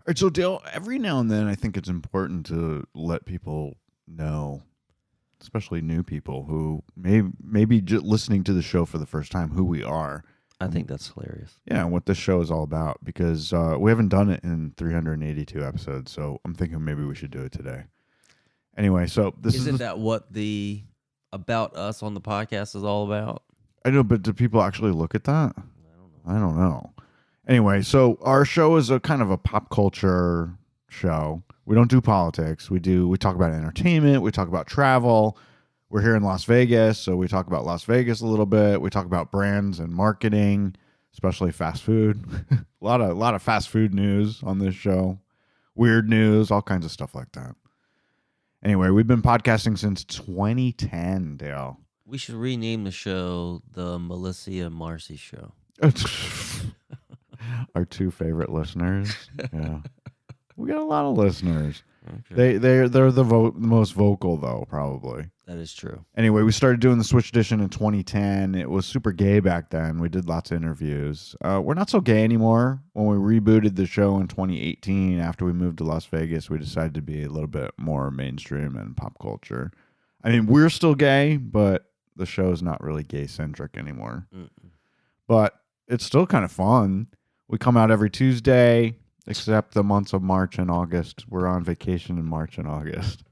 All right, so Dale, every now and then I think it's important to let people know, especially new people who maybe listening to the show for the first time, who we are. I think that's hilarious. Yeah, and what this show is all about, because we haven't done it in 382 episodes, so I'm thinking maybe we should do it today. Anyway, so Isn't that what the About Us on the podcast is all about? I know, but do people actually look at that? I don't know. Anyway, so our show is a kind of a pop culture show. We don't do politics. We talk about entertainment. We talk about travel. We're here in Las Vegas, so we talk about Las Vegas a little bit. We talk about brands and marketing, especially fast food. a lot of fast food news on this show. Weird news, all kinds of stuff like that. Anyway, we've been podcasting since 2010, Dale. We should rename the show the Melissa and Marcy Show. Our two favorite listeners. Yeah. We got a lot of listeners. Okay. They're the most vocal, though, probably. That is true. Anyway, we started doing the Swish Edition in 2010. It was super gay back then. We did lots of interviews. We're not so gay anymore. When we rebooted the show in 2018, after we moved to Las Vegas, we decided to be a little bit more mainstream and pop culture. I mean, we're still gay, but the show is not really gay-centric anymore. But it's still kind of fun. We come out every Tuesday, except the months of March and August. We're on vacation in March and August.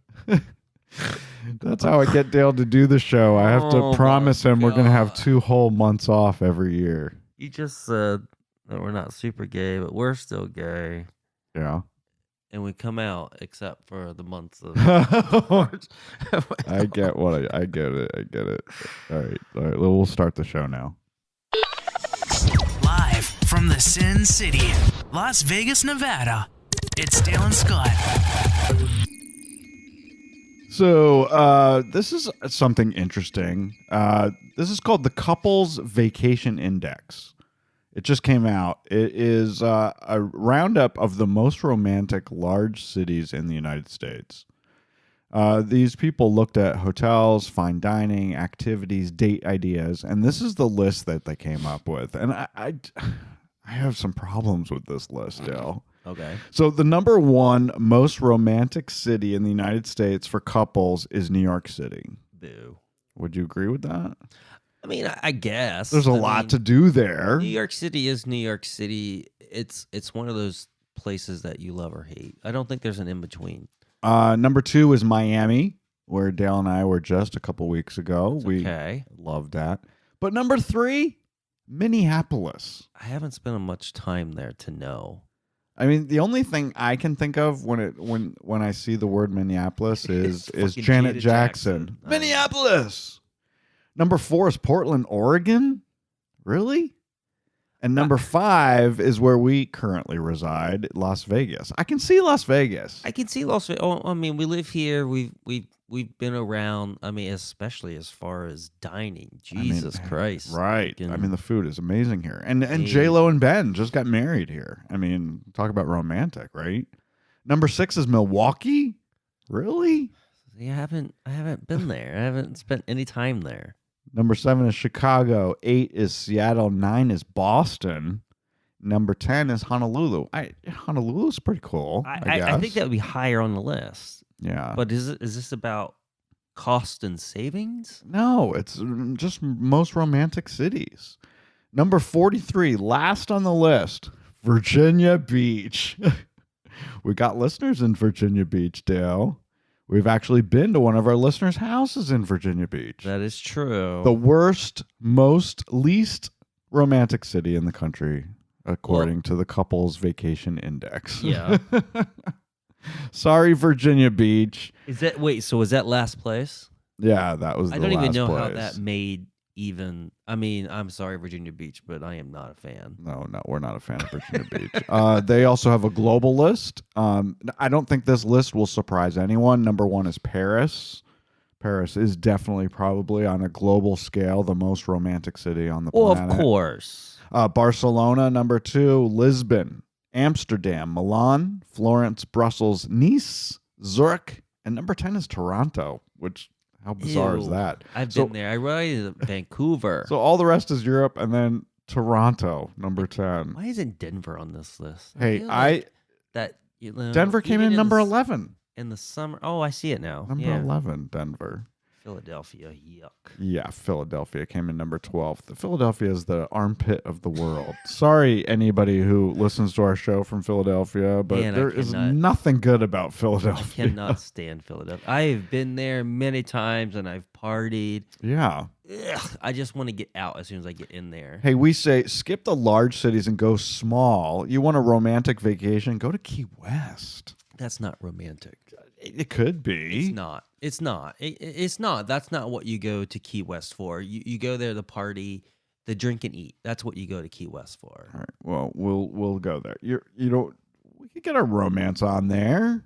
That's how I get Dale to do the show. I have to promise him we're going to have 2 whole months off every year. You just said that we're not super gay, but we're still gay. Yeah. And we come out except for the months of March. I get it. All right. We'll start the show now. Live from the Sin City, Las Vegas, Nevada, it's Dale and Scott. So this is something interesting. This is called the Couples Vacation Index. It just came out. It is a roundup of the most romantic large cities in the United States. These people looked at hotels, fine dining, activities, date ideas, and this is the list that they came up with. And I have some problems with this list, Dale. Okay. So the number 1 most romantic city in the United States for couples is New York City. Boo. Would you agree with that? I mean, I guess. There's a lot to do there. New York City is New York City. It's one of those places that you love or hate. I don't think there's an in-between. Number 2 is Miami, where Dale and I were just a couple weeks ago. We loved that. But number 3, Minneapolis. I haven't spent much time there to know. I mean, the only thing I can think of when I see the word Minneapolis is Janet Jackson. Minneapolis. Number 4 is Portland, Oregon. Really? And number 5 is where we currently reside, Las Vegas. I can see Las Vegas. I can see Las Vegas. Oh, I mean, we live here. We've been around. I mean, especially as far as dining. Jesus Christ! Right. I mean, the food is amazing here. And J-Lo and Ben just got married here. I mean, talk about romantic, right? Number 6 is Milwaukee. Really? See, I haven't been there. I haven't spent any time there. Number 7 is Chicago. 8 is Seattle. 9 is Boston. Number 10 is Honolulu. Honolulu's pretty cool. I think that would be higher on the list. Yeah. But is this about cost and savings? No, it's just most romantic cities. Number 43, last on the list, Virginia Beach. We got listeners in Virginia Beach, Dale. We've actually been to one of our listeners' houses in Virginia Beach. That is true. The least romantic city in the country, according to the Couples Vacation Index. Yeah. Sorry, Virginia Beach. So is that last place? Yeah, that was the last place. I don't even know how that made even. I mean, I'm sorry, Virginia Beach, but I am not a fan. No, we're not a fan of Virginia Beach. They also have a global list. I don't think this list will surprise anyone. Number 1 is Paris. Paris is definitely probably on a global scale the most romantic city on the planet. Well, of course. Barcelona, number 2. Lisbon, Amsterdam, Milan, Florence, Brussels, Nice, Zurich, and number 10 is Toronto, which... How bizarre is that? I've been there. I ride Vancouver. So all the rest is Europe, and then Toronto, number 10. Why isn't Denver on this list? Hey, that Denver came in number 11. in the summer. Oh, I see it now. Number 11, Denver. Philadelphia, yuck. Yeah, Philadelphia came in number 12. Philadelphia is the armpit of the world. Sorry, anybody who listens to our show from Philadelphia, but Man, there is nothing good about Philadelphia. I cannot stand Philadelphia. I've been there many times and I've partied. Yeah. Ugh, I just want to get out as soon as I get in there. Hey, we say skip the large cities and go small. You want a romantic vacation? Go to Key West. That's not romantic. It could be. It's not. It's not. It's not. That's not what you go to Key West for. You go there to party, the drink and eat. That's what you go to Key West for. All right. Well, we'll go there. You don't. We could get a romance on there.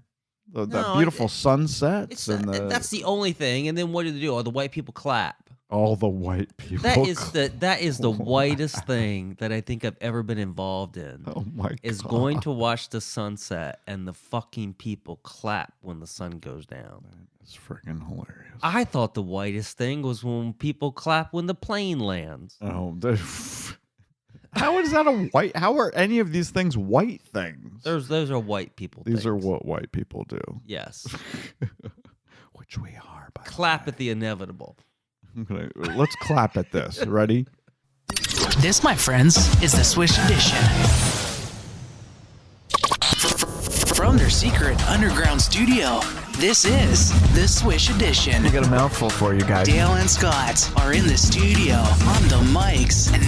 That beautiful sunsets and that's the only thing. And then what do they do? Oh, the white people clap. All the white people. That is the whitest thing that I think I've ever been involved in. Oh my god! Is going to watch the sunset and the fucking people clap when the sun goes down. It's freaking hilarious. I thought the whitest thing was when people clap when the plane lands. Oh, how is that a white? How are any of these things white things? Those are white people. These are what white people do. Yes. Which we are. By Clap at the inevitable. Okay, let's clap at this. Ready? This, my friends, is the Swish Edition. From their secret underground studio, this is the Swish Edition. We got a mouthful for you guys. Dale and Scott are in the studio on the mics, and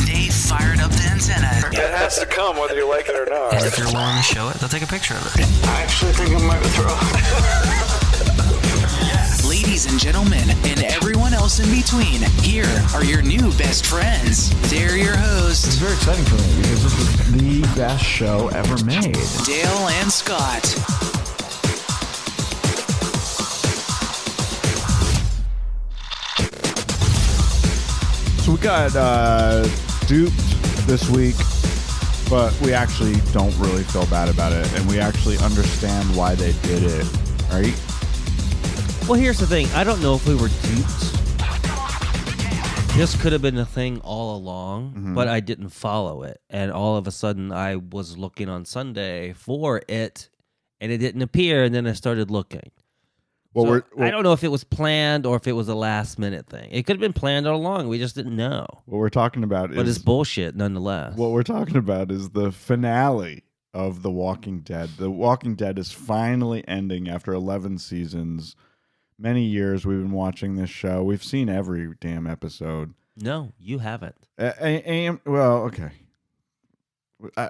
they fired up the antenna. It has to come whether you like it or not. And if you're willing to show it, they'll take a picture of it. I actually think I might throw. Ladies and gentlemen, and everyone else in between, here are your new best friends. They're your hosts, It's very exciting for me because this is the best show ever made. Dale and Scott. So we got duped this week, but we actually don't really feel bad about it, and we actually understand why they did it, right? Well, here's the thing. I don't know if we were duped. This could have been a thing all along, but I didn't follow it. And all of a sudden, I was looking on Sunday for it, and it didn't appear, and then I started looking. Well, So I don't know if it was planned or if it was a last-minute thing. It could have been planned all along. We just didn't know. what we're talking about But is it's bullshit nonetheless. what we're talking about is the finale of The Walking Dead. The Walking Dead is finally ending after 11 seasons. Many years we've been watching this show. We've seen every damn episode. No, you haven't. Well, okay.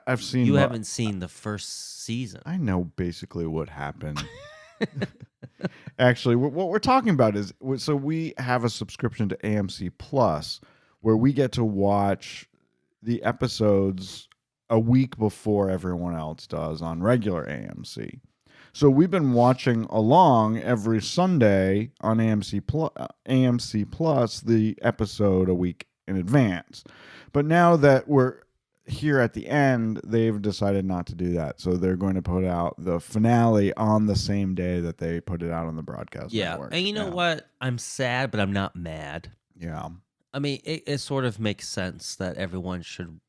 I've seen. You haven't seen the first season. I know basically what happened. Actually, what we're talking about is, so we have a subscription to AMC Plus where we get to watch the episodes a week before everyone else does on regular AMC. So we've been watching along every Sunday on AMC Plus the episode a week in advance. But now that we're here at the end, they've decided not to do that. So they're going to put out the finale on the same day that they put it out on the broadcast network. And you know what? I'm sad, but I'm not mad. Yeah. I mean, it sort of makes sense that everyone should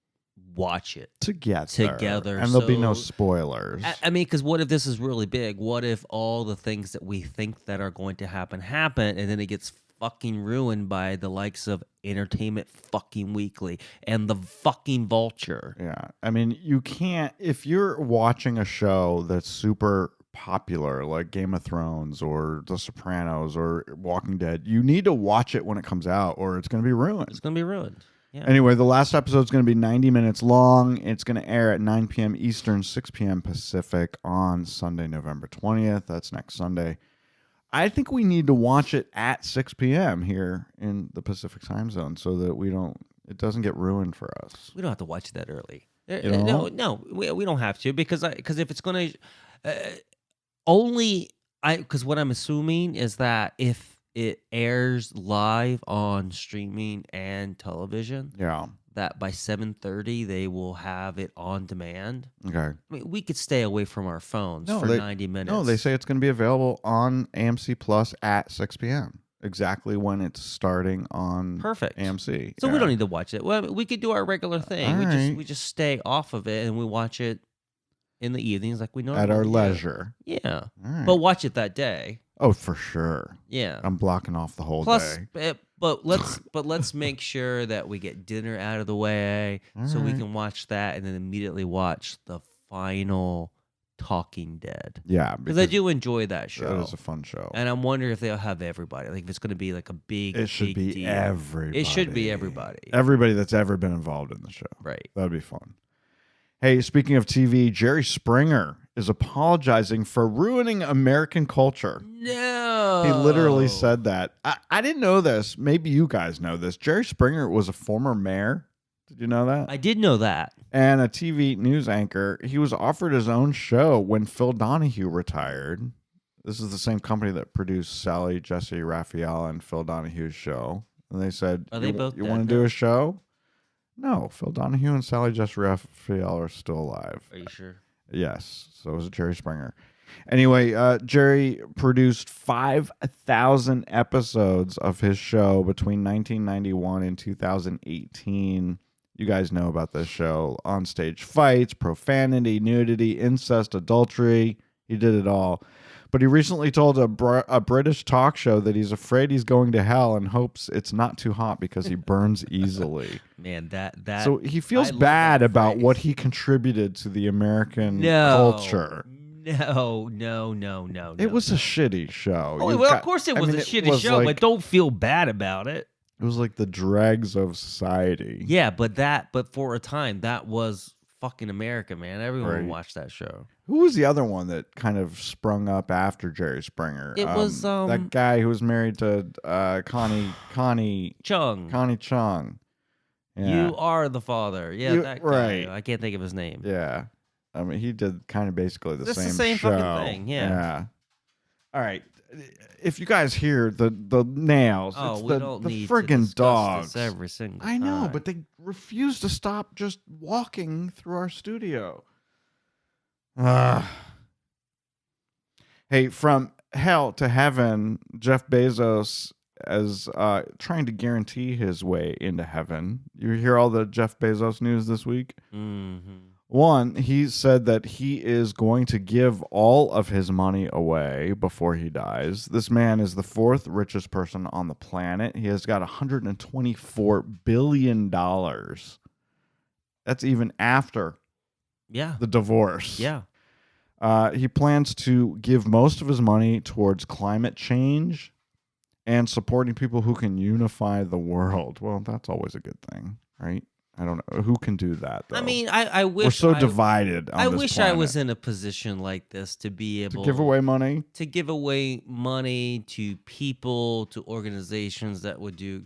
watch it Together. And there'll be no spoilers. I mean, because what if this is really big? What if all the things that we think that are going to happen, and then it gets fucking ruined by the likes of Entertainment fucking Weekly and the fucking Vulture? Yeah. I mean, you can't, if you're watching a show that's super popular like Game of Thrones or The Sopranos or Walking Dead, you need to watch it when it comes out or it's going to be ruined. It's going to be ruined. Yeah. Anyway, the last episode is going to be 90 minutes long. It's going to air at 9 p.m. Eastern, 6 p.m. Pacific on Sunday, November 20th. That's next Sunday. I think we need to watch it at 6 p.m. here in the Pacific time zone so that it doesn't get ruined for us. We don't have to watch that early. You No, we don't have to because if it's going to because what I'm assuming is that if it airs live on streaming and television, Yeah. that by 7:30 they will have it on demand. Okay. I mean, we could stay away from our phones for 90 minutes. No, they say it's going to be available on AMC Plus at 6 p.m. Exactly when it's starting on Perfect. AMC. So we don't need to watch it. Well, we could do our regular thing. All right. We just stay off of it and we watch it in the evenings like we normally At our do. leisure. Yeah. All right. But watch it that day. Oh, for sure. Yeah. I'm blocking off the whole Plus, day. but let's make sure that we get dinner out of the way so we right. can watch that and then immediately watch the final Talking Dead. Yeah. Because I do enjoy that show. That is a fun show. And I'm wondering if they'll have everybody. Like if it's going to be like a big, It should big be deal. everybody. It should be everybody. Everybody that's ever been involved in the show. Right. That'd be fun. Hey, speaking of TV, Jerry Springer is apologizing for ruining American culture. No. He literally said that. I didn't know this. Maybe you guys know this. Jerry Springer was a former mayor. Did you know that? I did know that. And a TV news anchor. He was offered his own show when Phil Donahue retired. This is the same company that produced Sally, Jesse, Raphael, and Phil Donahue's show. And they said, Are they both you dead want to now? do a show? No, Phil Donahue and Sally, Jesse, Raphael are still alive. Are you sure? Yes, so was Jerry Springer. Anyway, Jerry produced 5,000 episodes of his show between 1991 and 2018. You guys know about this show. On-stage fights, profanity, nudity, incest, adultery. He did it all. But he recently told a British talk show that he's afraid he's going to hell and hopes it's not too hot because he burns easily. Man, that So he feels I love bad that about phrase. what he contributed to the American No. culture. No. It was a shitty show. Oh, You've well, got- of course it I was mean, a shitty was show, like- but don't feel bad about it. It was like the dregs of society. Yeah, but for a time, that was fucking America, man. Everyone Right. watched that show. Who was the other one that kind of sprung up after Jerry Springer? It was, that guy who was married to Connie Chung. Yeah. You are the father. Yeah, that guy. right. I can't think of his name. Yeah. I mean, he did kind of basically the It's the same same show. fucking thing, yeah. All right. If you guys hear the nails, Oh, it's we the don't need to friggin' discuss dogs. this every single I know, time. but they refuse to stop just walking through our studio. Hey, from hell to heaven, Jeff Bezos is trying to guarantee his way into heaven. You hear all the Jeff Bezos news this week? Mm-hmm. One, he said that he is going to give all of his money away before he dies. This man is the fourth richest person on the planet. He has got $124 billion. That's even after Yeah. the divorce. Yeah. He plans to give most of his money towards climate change and supporting people who can unify the world. Well, that's always a good thing, right? I don't know. Who can do that, though? I mean, I wish we're so I, divided on I this wish I planet. was in a position like this to be To able give away money? to give away money to people, to organizations that would do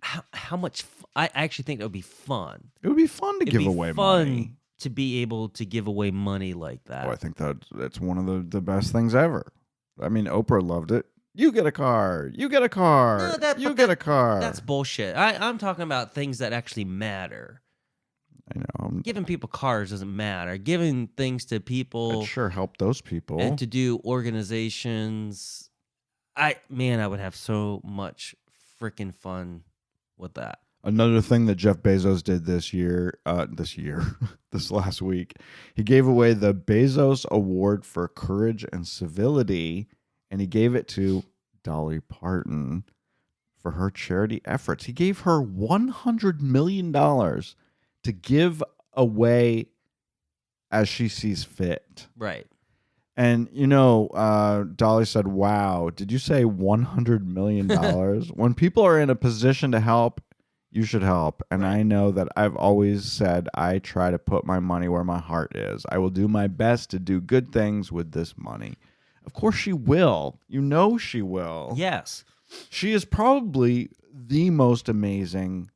how much I actually think it would be fun. It would be fun to It'd give be away fun money. to be able to give away money like that. Oh, I think that's one of the best things ever. I mean, Oprah loved it. You get a car. You get a car. No, you get a car. That's bullshit. I'm talking about things that actually matter. I know. Giving people cars doesn't matter. Giving things to people It sure helped those people. and to do organizations, I would have so much freaking fun with that. Another thing that Jeff Bezos did this last week, he gave away the Bezos Award for Courage and Civility, and he gave it to Dolly Parton for her charity efforts. He gave her $100 million to give away as she sees fit. Right. And, Dolly said, wow, did you say $100 million? When people are in a position to help, you should help. And Right. I know that I've always said I try to put my money where my heart is. I will do my best to do good things with this money. Of course she will. You know she will. Yes. She is probably the most amazing.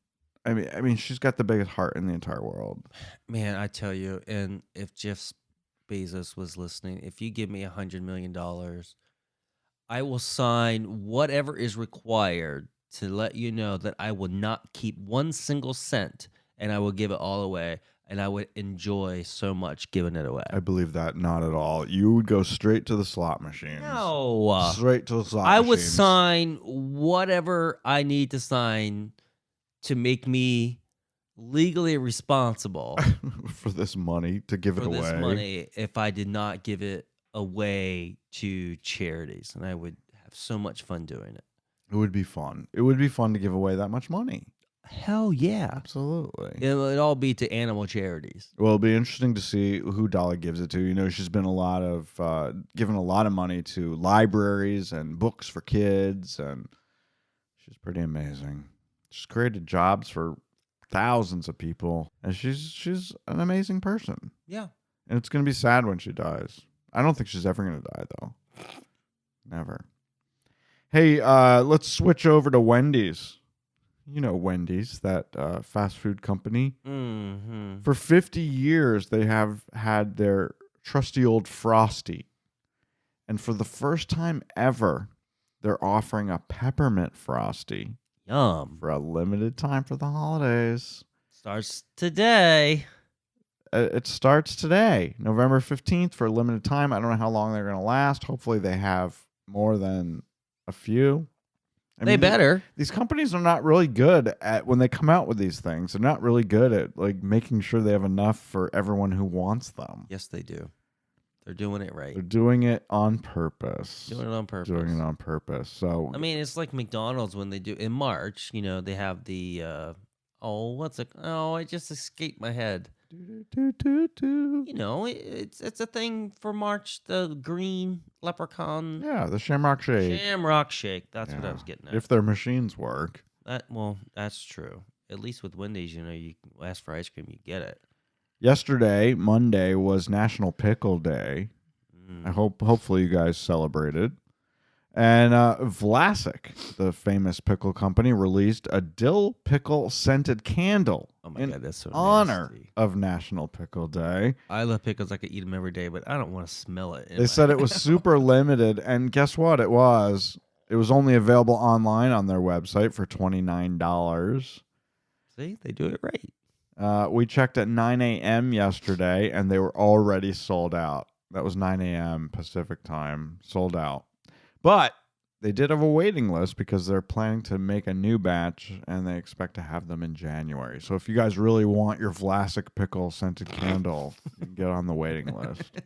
I mean, she's got the biggest heart in the entire world. Man, I tell you, and if Jeff Bezos was listening, if you give me $100 million, I will sign whatever is required to let you know that I will not keep one single cent and I will give it all away. And I would enjoy so much giving it away. I believe that not at all. You would go straight to the slot machines. No. Straight to the slot I machines. would sign whatever I need to sign to make me legally responsible for this money to give it for away. this money if I did not give it away to charities, and I would have so much fun doing it. It would be fun. It would be fun to give away that much money. Hell yeah. Absolutely. It'd all be to animal charities. Well, it'll be interesting to see who Dolly gives it to. You know, she's been given a lot of money to libraries and books for kids, and she's pretty amazing. She's created jobs for thousands of people, and she's an amazing person. Yeah. And it's going to be sad when she dies. I don't think she's ever going to die, though. Never. Hey, let's switch over to Wendy's. You know Wendy's, that fast food company. Mm-hmm. For 50 years, they have had their trusty old Frosty. And for the first time ever, they're offering a peppermint Frosty Yum. for a limited time for the holidays. Starts today. It starts today, November 15th, for a limited time. I don't know how long they're going to last. Hopefully they have more than a few. They better. These companies are not really good at, when they come out with these things, they're not really good at like making sure they have enough for everyone who wants them. Yes, they do. They're doing it right. They're doing it on purpose. Doing it on purpose. Doing it on purpose. So I mean, it's like McDonald's when they do in March. You know, they have the it just escaped my head. You know, it's a thing for March. The green leprechaun. Yeah, the Shamrock Shake. Shamrock Shake. That's what I was getting at. If their machines work. That's true. At least with Wendy's, you know, you ask for ice cream, you get it. Yesterday, Monday, was National Pickle Day. Hopefully you guys celebrated. And Vlasic, the famous pickle company, released a dill pickle scented candle God, that's so honor nasty. of National Pickle Day. I love pickles. I could eat them every day, but I don't want to smell it. They said it was super limited, and guess what? It was only available online on their website for $29. See, they do it right. We checked at 9 a.m. yesterday, and they were already sold out. That was 9 a.m. Pacific time, sold out. But they did have a waiting list because they're planning to make a new batch, and they expect to have them in January. So if you guys really want your Vlasic pickle scented candle, you can get on the waiting list.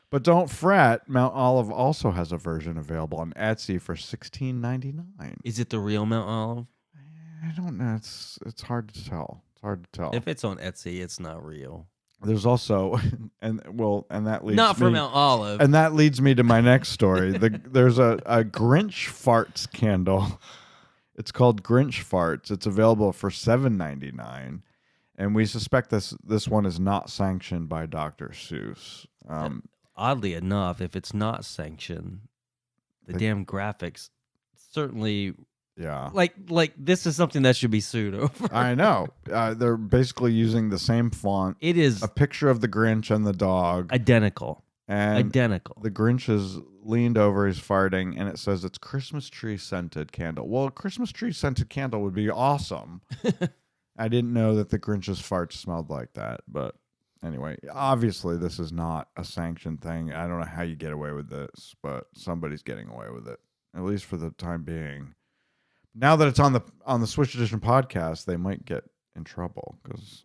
But don't fret, Mount Olive also has a version available on Etsy for $16.99. Is it the real Mount Olive? I don't know. It's hard to tell. It's hard to tell. If it's on Etsy, it's not real. There's also, and that leads Not for me, Mount Olive. and that leads me to my next story. There's a Grinch farts candle. It's called Grinch farts. It's available for $7.99, and we suspect this one is not sanctioned by Dr. Seuss. Oddly enough, if it's not sanctioned, the damn graphics certainly. Yeah. Like this is something that should be sued over. I know. They're basically using the same font. It is a picture of the Grinch and the dog. Identical. And identical. The Grinch is leaned over, he's farting, and it says it's Christmas tree scented candle. Well, a Christmas tree scented candle would be awesome. I didn't know that the Grinch's farts smelled like that. But anyway, obviously this is not a sanctioned thing. I don't know how you get away with this, but somebody's getting away with it, at least for the time being. Now that it's on the Swish Edition podcast, they might get in trouble because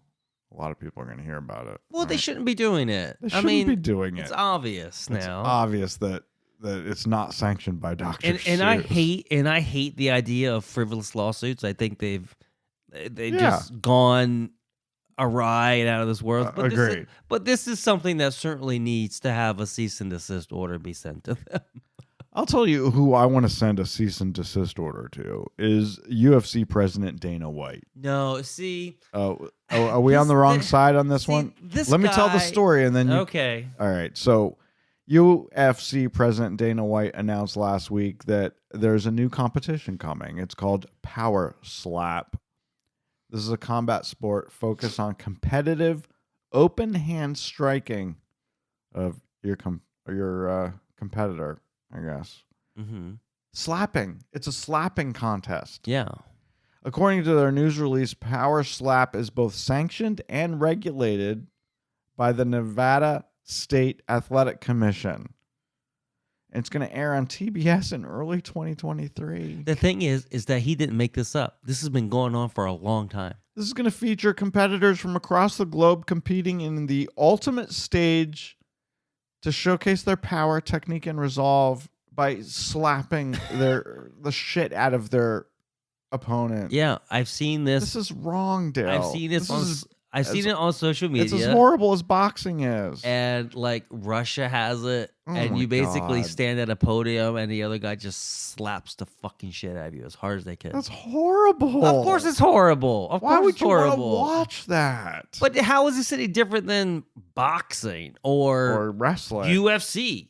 a lot of people are going to hear about it. Well, they shouldn't be doing it. They shouldn't be doing it. It's obvious now. It's obvious that it's not sanctioned by Dr. Seuss. And I hate the idea of frivolous lawsuits. I think they've just gone awry and out of this world. But agreed. This is something that certainly needs to have a cease and desist order be sent to them. I'll tell you who I want to send a cease and desist order to is UFC President Dana White. No, see. Are we on the wrong side on this one? Let me tell the story and then Okay. All right. So UFC President Dana White announced last week that there's a new competition coming. It's called Power Slap. This is a combat sport focused on competitive open hand striking of your competitor, I guess. Mm-hmm. Slapping. It's a slapping contest. Yeah. According to their news release, Power Slap is both sanctioned and regulated by the Nevada State Athletic Commission. And it's going to air on TBS in early 2023. The thing is that he didn't make this up. This has been going on for a long time. This is going to feature competitors from across the globe competing in the ultimate stage to showcase their power, technique, and resolve by slapping the shit out of their opponent. Yeah, I've seen this. This is wrong, Dale. I've seen this I've seen it on social media. It's as horrible as boxing is. And like Russia has it, and my you basically God. stand at a podium, and the other guy just slaps the fucking shit out of you as hard as they can. That's horrible. Of course, it's horrible. Why would it's you want to horrible. watch that? But how is this any different than boxing Or wrestling. UFC?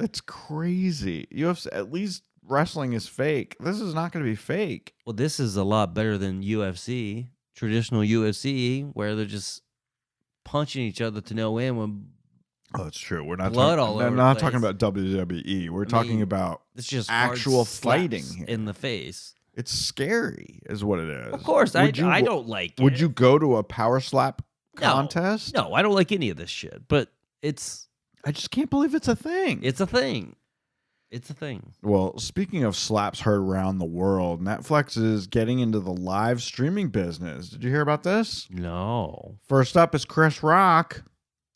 It's crazy. UFC, at least wrestling is fake. This is not going to be fake. Well, this is a lot better than UFC, traditional UFC, where they're just punching each other to no end when Oh, that's true. We're not Blood talking, all over the not place. talking about WWE. We're talking about it's just actual hard fighting slaps here. in the face. It's scary, is what it is. Of course, I don't like it. Would you go to a power slap No. contest? No, I don't like any of this shit. But I just can't believe it's a thing. it's a thing. It's a thing. Well, speaking of slaps heard around the world, Netflix is getting into the live streaming business. Did you hear about this? No. First up is Chris Rock.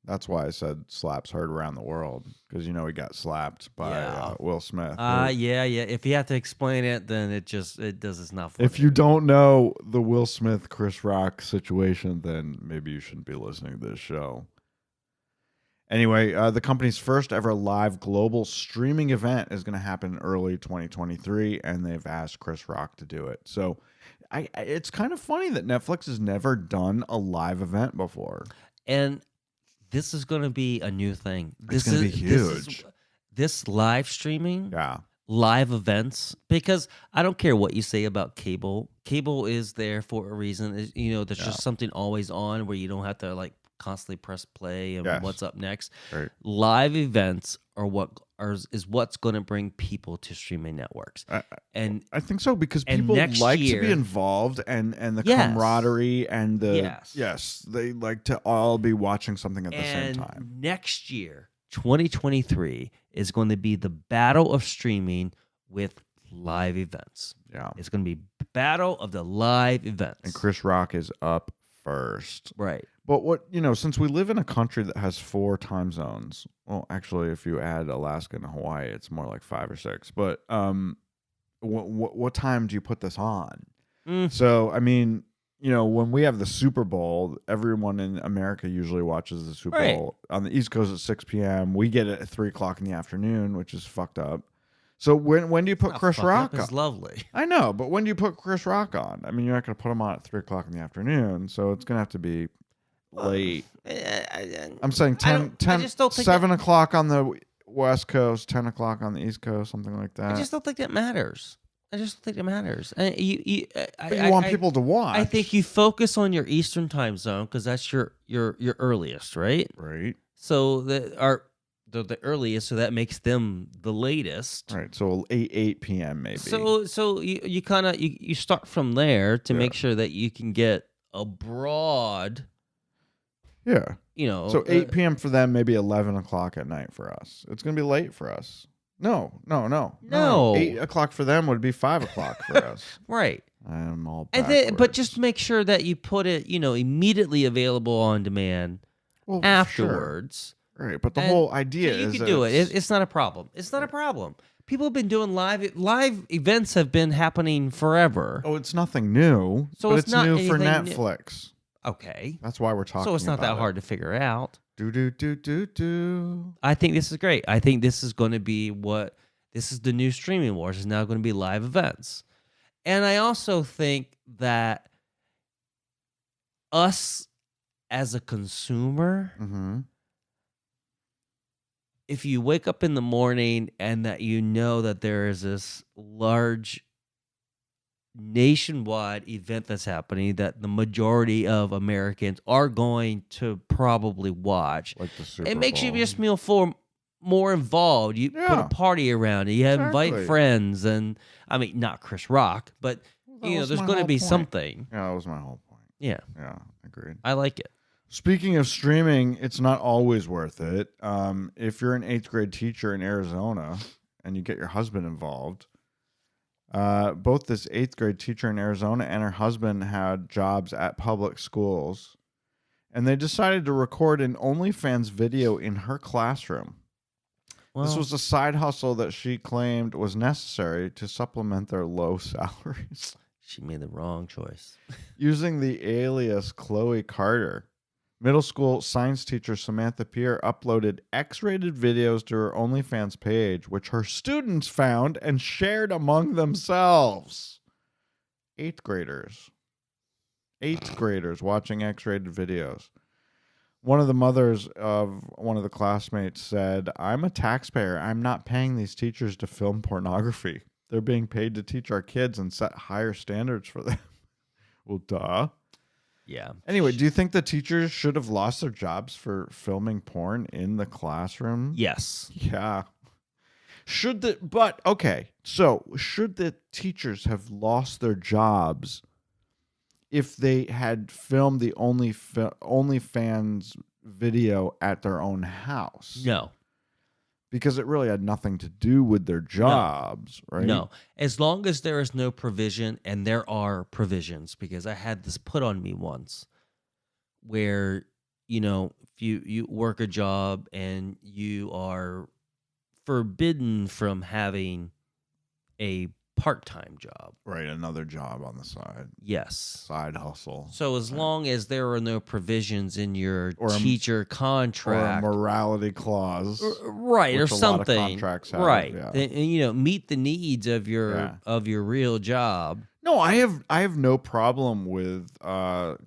That's why I said slaps heard around the world, because he got slapped by Will Smith. Yeah. If you have to explain it, then it's not funny. If you don't know the Will Smith Chris Rock situation, then maybe you shouldn't be listening to this show. Anyway, the company's first ever live global streaming event is going to happen early 2023, and they've asked Chris Rock to do it. So it's kind of funny that Netflix has never done a live event before. And this is going to be a new thing. It's going to be huge. This live streaming, Yeah. live events, because I don't care what you say about cable. Cable is there for a reason. There's just something always on where you don't have to constantly press play and what's up next. Right. Live events are what's going to bring people to streaming networks. And I think so, because and people next like year- to be involved and the Yes. camaraderie and the Yes. they like to all be watching something at the same time. Next year, 2023, is going to be the battle of streaming with live events. Yeah. It's going to be battle of the live events. And Chris Rock is up first. Right. But since we live in a country that has 4 time zones, well, actually, if you add Alaska and Hawaii, it's more like 5 or 6. But what time do you put this on? So, I mean, when we have the Super Bowl, everyone in America usually watches the Super Bowl. On the East Coast at 6 p.m. We get it at 3 o'clock in the afternoon, which is fucked up. So when do you put Chris Rock on? It's lovely. I know, but when do you put Chris Rock on? I mean, you're not going to put him on at 3 o'clock in the afternoon, so it's going to have to be late. I'm saying 7 o'clock on the West Coast, 10 o'clock on the East Coast, something like that. I just don't think that matters. But you want people to watch. I think you focus on your Eastern time zone because that's your earliest, right? Right. So the earliest, so that makes them the latest. Right. So 8 p.m. maybe. So you kind of you start from there to make sure that you can get a broad. Yeah. So 8 p.m. for them, maybe 11 o'clock at night for us. It's going to be late for us. No. 8 o'clock for them would be 5 o'clock for us. Right. I am all And backwards. but just make sure that you put it, immediately available on demand afterwards. Sure. Right, but the whole idea so you is can do it. It's not a problem. It's not a problem. People have been doing live events have been happening forever. Oh, it's nothing new. So but it's it's not new for anything new. Netflix. Okay. That's why we're talking. So it's not that about hard to figure out. Do. I think this is great. I think this is going to be this is the new streaming wars. Is now going to be live events. And I also think that us as a consumer, Mm-hmm. if you wake up in the morning and that that there is this large nationwide event that's happening that the majority of Americans are going to probably watch, Like the Super it makes you Bowl. just feel more involved. You put a party around it. You invite Exactly. friends, and I mean, not Chris Rock, but That was there's my going to whole be point. something. Yeah, that was my whole point. Yeah, Yeah, agreed. I like it. Speaking of streaming, it's not always worth it. If you're an 8th grade teacher in Arizona and you get your husband involved, both this 8th grade teacher in Arizona and her husband had jobs at public schools, and they decided to record an OnlyFans video in her classroom. Well, This was a side hustle that she claimed was necessary to supplement their low salaries. she made the wrong choice. Using the alias Chloe Carter, middle school science teacher Samantha Pierre uploaded X-rated videos to her OnlyFans page, which her students found and shared among themselves. 8th graders. 8th graders watching X-rated videos. One of the mothers of one of the classmates said, "I'm a taxpayer. I'm not paying these teachers to film pornography. They're being paid to teach our kids and set higher standards for them." Well, duh. Yeah. Anyway, do you think the teachers should have lost their jobs for filming porn in the classroom? Yes. Yeah. Should the teachers have lost their jobs if they had filmed the OnlyFans video at their own house? No. Because it really had nothing to do with their jobs, right? No. As long as there is no provision, and there are provisions, because I had this put on me once where, if you work a job and you are forbidden from having a part-time job. Right, another job on the side. Yes. Side hustle. So as long as there are no provisions in your Or a- teacher Or a contract, morality clause. right, or which a lot of something, contracts have, right, yeah. then, meet the needs of your real job. No, I have no problem with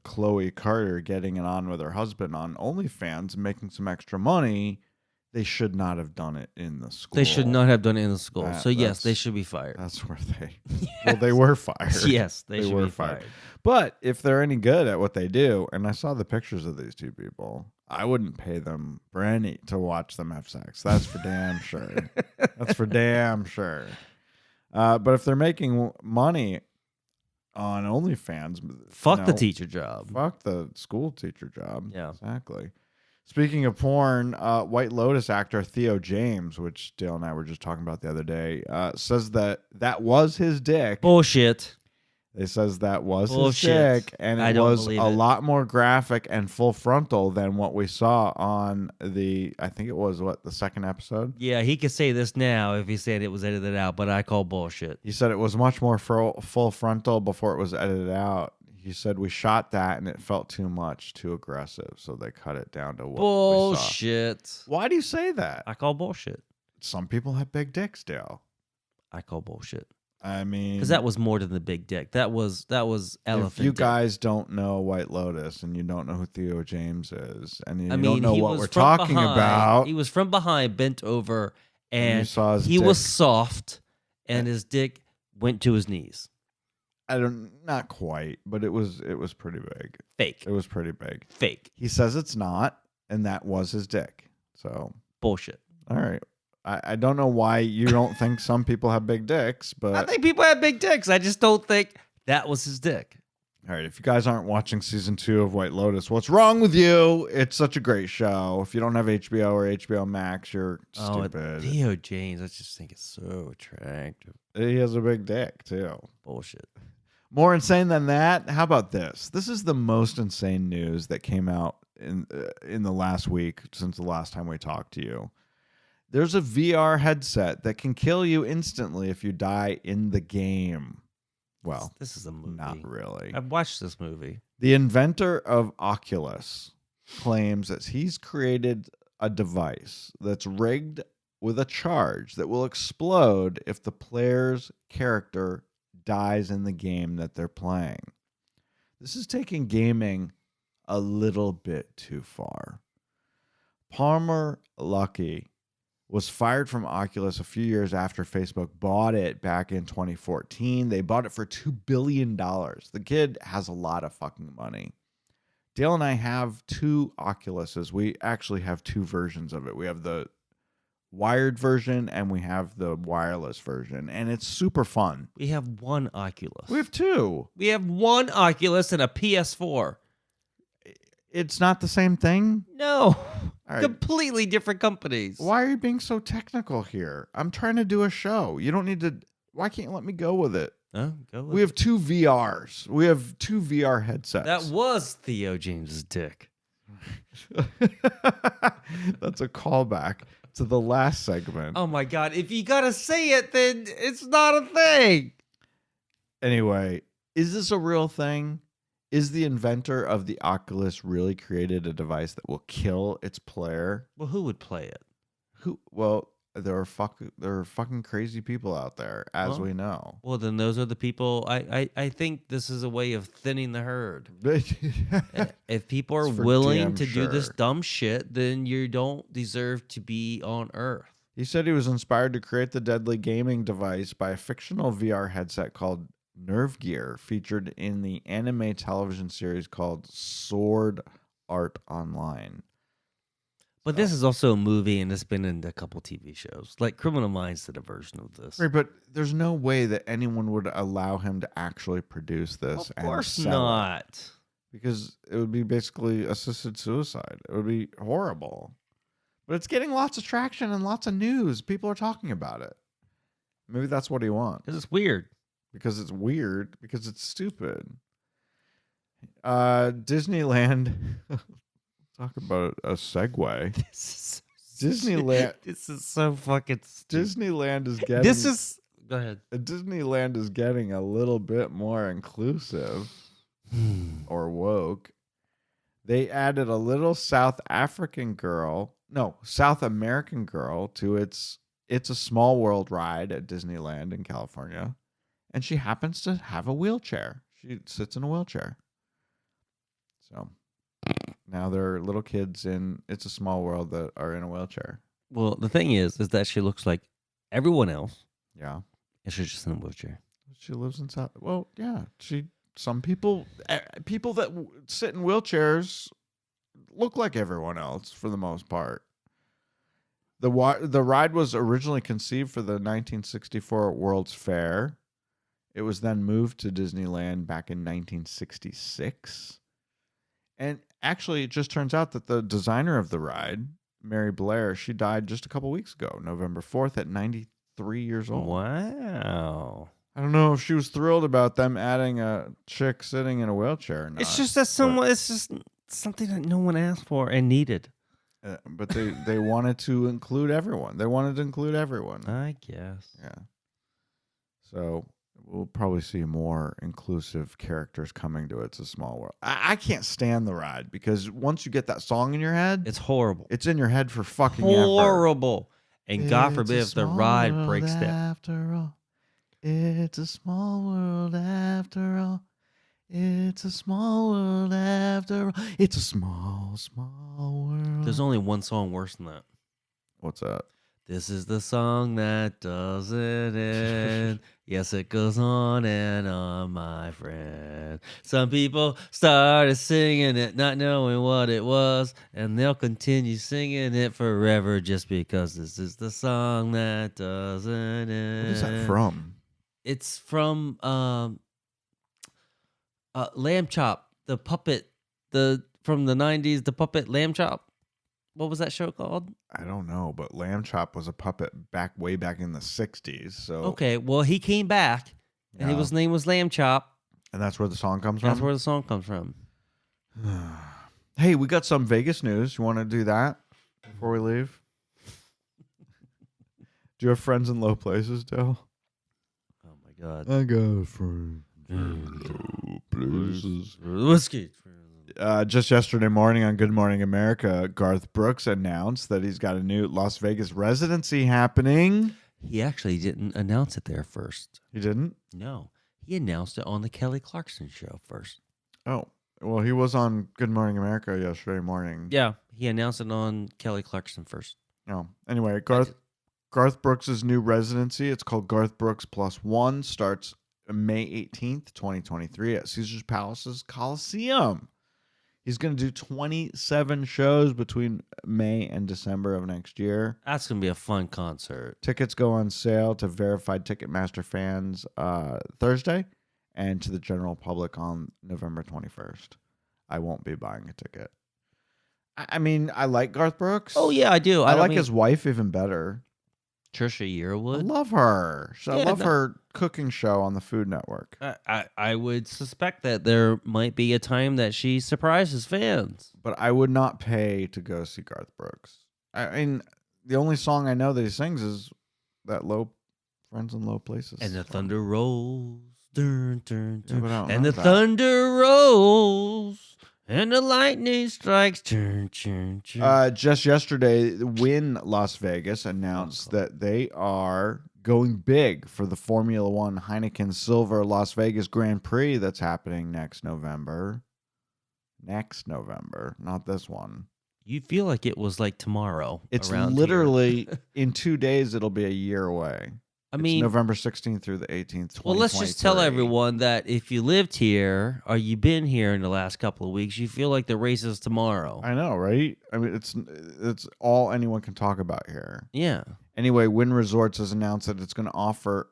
Chloe Carter getting it on with her husband on OnlyFans and making some extra money. They should not have done it in the school. They should not have done it in the school. So yes, that's- they should be fired. That's where well, they were fired. Yes, they should were be fired. But if they're any good at what they do, and I saw the pictures of these two people, I wouldn't pay them for any to watch them have sex. That's for damn sure. That's for damn sure. But if they're making money on OnlyFans, Fuck the teacher job. Fuck the school teacher job. Yeah. Exactly. Speaking of porn, White Lotus actor Theo James, which Dale and I were just talking about the other day, says that was his dick. Bullshit. It says that was Bullshit. his dick, and I it don't was believe a it. lot more graphic and full frontal than what we saw on I think it was, the second episode? Yeah, he could say this now if he said it was edited out, but I call bullshit. He said it was much more full frontal before it was edited out. He said we shot that and it felt too much, too aggressive, so they cut it down to what we saw. Bullshit. Why do you say that? I call bullshit. Some people have big dicks, Dale. I call bullshit. I mean, Because that was more than the big dick. That was elephant. if you dick. guys don't know White Lotus and you don't know who Theo James is, and you I mean, don't know he what was we're from talking behind. about, He was from behind, bent over, you and saw his he was dick. soft, and his dick went to his knees. not quite, but it was pretty big. Fake. It was pretty big. Fake. He says it's not, and that was his dick. So, Bullshit. all right. I don't know why you don't think some people have big dicks, but I think people have big dicks. I just don't think that was his dick. all right. If you guys aren't watching season 2 of White Lotus, what's wrong with you? It's such a great show. If you don't have HBO or HBO Max, you're stupid. Theo James, I just think it's so attractive. He has a big dick too. Bullshit. More insane than that? How about this? This is the most insane news that came out in the last week since the last time we talked to you. There's a VR headset that can kill you instantly if you die in the game. Well, This is a movie. not really. I've watched this movie. The inventor of Oculus claims that he's created a device that's rigged with a charge that will explode if the player's character dies in the game that they're playing. This is taking gaming a little bit too far. Palmer Luckey was fired from Oculus a few years after Facebook bought it back in 2014. They bought it for $2 billion. The kid has a lot of fucking money. Dale and I have 2 Oculuses. We actually have 2 versions of it. We have the wired version and we have the wireless version, and it's super fun. We have one Oculus. We have 2. We have one Oculus and a PS4. It's not the same thing? No. right. Completely different companies. Why are you being so technical here? I'm trying to do a show. You don't need to. Why can't you let me go with it? Oh, go with We have 2 VRs. We have 2 VR headsets. That was Theo James's dick. That's a callback to the last segment. Oh my God. If you got to say it, then it's not a thing. Anyway, is this a real thing? Is the inventor of the Oculus really created a device that will kill its player? Well, who would play it? Who? Well, there are fucking crazy people out there, as Well, we know. Well, then those are the people. I think this is a way of thinning the herd. If people are It's for willing damn to do this sure. dumb shit, then you don't deserve to be on Earth. He said he was inspired to create the deadly gaming device by a fictional VR headset called Nerve Gear, featured in the anime television series called Sword Art Online. But this is also a movie, and it's been in a couple TV shows. Like Criminal Minds did a version of this. Right, but there's no way that anyone would allow him to actually produce this. Of course and sell it, not. because it would be basically assisted suicide. It would be horrible. But it's getting lots of traction and lots of news. People are talking about it. Maybe that's what he wants. Because it's weird. Because it's weird. Because it's stupid. Disneyland. Talk about a segue. This is Disneyland. This is so fucking stupid. Disneyland is getting. This is. Go ahead. Disneyland is getting a little bit more inclusive or woke. They added a little South American girl to It's a Small World ride at Disneyland in California, and she happens to have a wheelchair. She sits in a wheelchair. So now there are little kids in It's a Small World that are in a wheelchair. Well, the thing is that she looks like everyone else, Yeah. and she's just in a wheelchair. She lives in South. Well, yeah. Some people that sit in wheelchairs look like everyone else for the most part. The ride was originally conceived for the 1964 World's Fair. It was then moved to Disneyland back in 1966. And actually, it just turns out that the designer of the ride, Mary Blair, she died just a couple weeks ago, November 4th at 93 years old. Wow. I don't know if she was thrilled about them adding a chick sitting in a wheelchair or not. It's just that someone. It's just something that no one asked for and needed. But they wanted to include everyone. They wanted to include everyone. I guess. Yeah. So we'll probably see more inclusive characters coming to It's a Small World. I can't stand the ride because once you get that song in your head, It's horrible. it's in your head for fucking ever. Horrible. And God It's forbid a if the small ride world breaks down. After all, it's a small world after all. It's a small world after all. It's a small, small world. There's only one song worse than that. What's that? This is the song that doesn't end. Yes, it goes on and on, my friend. Some people started singing it, not knowing what it was, and they'll continue singing it forever just because this is the song that doesn't end. What is that from? It's from Lamb Chop, the puppet, from the 90s, the puppet Lamb Chop. What was that show called? I don't know, but Lamb Chop was a puppet way back in the 60s. So Okay, well, he came back, and his name was Lamb Chop. And that's where the song comes from? That's where the song comes from. Hey, we got some Vegas news. You want to do that before we leave? Do you have friends in low places, Dale? Oh, my God. I got a friend in low places. Whiskey. Just yesterday morning on Good Morning America, Garth Brooks announced that he's got a new Las Vegas residency happening. He actually didn't announce it there first. He didn't? No. He announced it on the Kelly Clarkson show first. Oh, well, he was on Good Morning America yesterday morning. Yeah, he announced it on Kelly Clarkson first. Oh, anyway, Garth Brooks' new residency, it's called Garth Brooks Plus One, starts May 18th, 2023 at Caesars Palace's Coliseum. He's going to do 27 shows between May and December of next year. That's going to be a fun concert. Tickets go on sale to verified Ticketmaster fans Thursday and to the general public on November 21st. I won't be buying a ticket. I mean, I like Garth Brooks. Oh yeah, I do. I don't like mean his wife even better. Trisha I Yearwood. love her. I Yeah, love no. her cooking show on the Food Network. I would suspect that there might be a time that she surprises fans. But I would not pay to go see Garth Brooks. I mean, the only song I know that he sings is that "Low Friends in Low Places." And the thunder rolls, dun, dun, Yeah, but I dun, don't and know the that. thunder rolls, and the lightning strikes. Dun, dun, dun. Just yesterday, Wynn Las Vegas announced that they are going big for the Formula One Heineken Silver Las Vegas Grand Prix that's happening next November. Next November, not this one. You feel like it was like tomorrow. It's around literally in 2 days. It'll be a year away. I It's mean, November 16th through the 18th. well, let's just tell 2023. everyone that if you lived here or you've been here in the last couple of weeks, you feel like the race is tomorrow. I know, right? I mean, it's all anyone can talk about here. Yeah. Anyway, Wynn Resorts has announced that it's going to offer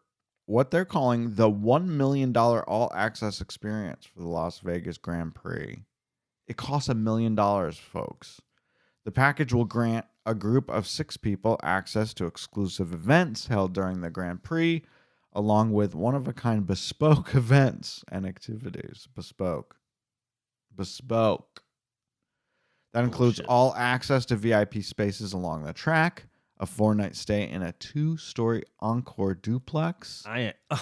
what they're calling the $1 million all-access experience for the Las Vegas Grand Prix. It costs $1 million, folks. The package will grant a group of 6 people access to exclusive events held during the Grand Prix, along with one-of-a-kind bespoke events and activities. Bespoke. That includes Bullshit. all access to VIP spaces along the track, a 4-night stay in a 2-story Encore duplex,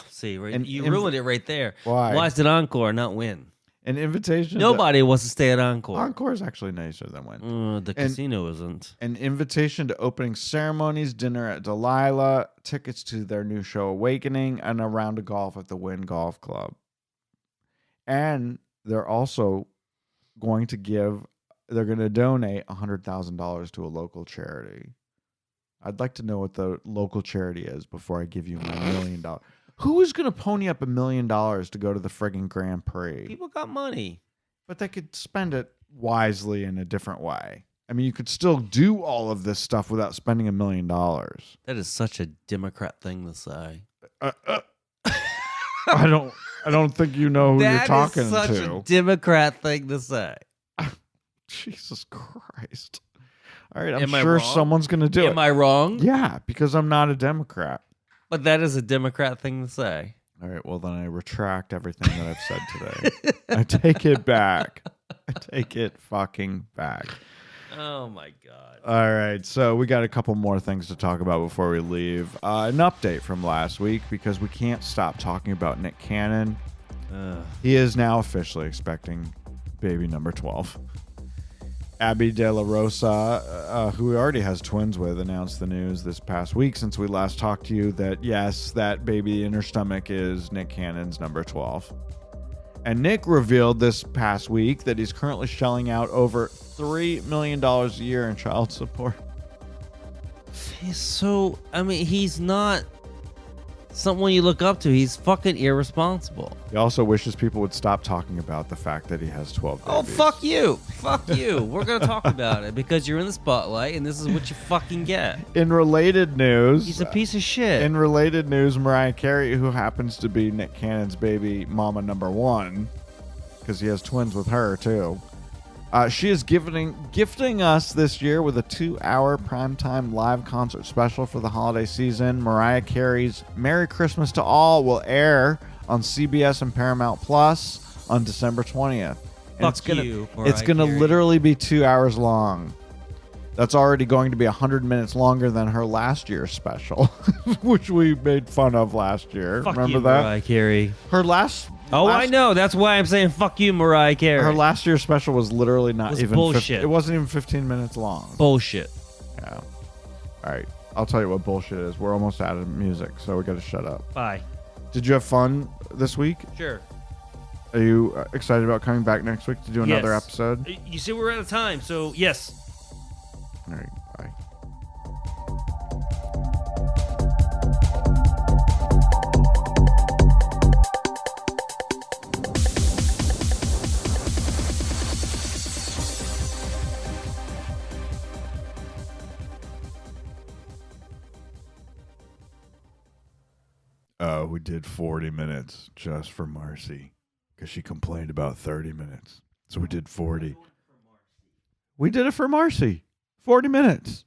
See, right? And You ruined it right there. Why? Why is it Encore, not Win? an invitation. Nobody wants to stay at Encore. Encore is actually nicer than Wynn. The And- casino isn't. An invitation to opening ceremonies, dinner at Delilah, tickets to their new show Awakening, and a round of golf at the Wynn Golf Club. And they're also going to donate $100,000 to a local charity. I'd like to know what the local charity is before I give you my $1 million. Who is going to pony up $1 million to go to the friggin' Grand Prix? People got money. But they could spend it wisely in a different way. I mean, you could still do all of this stuff without spending $1 million. That is such a Democrat thing to say. I don't think you know who you're talking That is such to. a Democrat thing to say. Jesus Christ! All right, I'm Am I sure wrong? someone's going to do it. Am I wrong? Yeah, because I'm not a Democrat. But that is a Democrat thing to say. All right, well then I retract everything that I've said today. I take it back. I take it fucking back. Oh my God. All right, so we got a couple more things to talk about before we leave. An update from last week, because we can't stop talking about Nick Cannon. He is now officially expecting baby number 12. Abby De La Rosa, who he already has twins with, announced the news this past week since we last talked to you that, yes, that baby in her stomach is Nick Cannon's number 12. And Nick revealed this past week that he's currently shelling out over $3 million a year in child support. He's not someone you look up to. He's fucking irresponsible. He also wishes people would stop talking about the fact that he has 12 babies. Oh, fuck you. Fuck you. We're going to talk about it because you're in the spotlight and this is what you fucking get. In related news... He's a piece of shit. In related news, Mariah Carey, who happens to be Nick Cannon's baby mama number 1, because he has twins with her too, she is gifting us this year with a 2-hour primetime live concert special for the holiday season. Mariah Carey's Merry Christmas to All will air on CBS and Paramount Plus on December 20th. And Fuck you, Mariah it's gonna Carey. literally be 2 hours long. That's already going to be 100 minutes longer than her last year's special, which we made fun of last year. Fuck Remember you, that? Mariah Carey. Her last... Oh, I know. That's why I'm saying fuck you, Mariah Carey. Her last year's special was literally not Was even... bullshit. It wasn't even 15 minutes long. Bullshit. Yeah. All right. I'll tell you what bullshit is. We're almost out of music, so we got to shut up. Bye. Did you have fun this week? Sure. Are you excited about coming back next week to do another Yes. episode? You see, we're out of time, so yes. All right. Bye. We did 40 minutes just for Marcy because she complained about 30 minutes. So we did 40. We did it for Marcy. 40 minutes.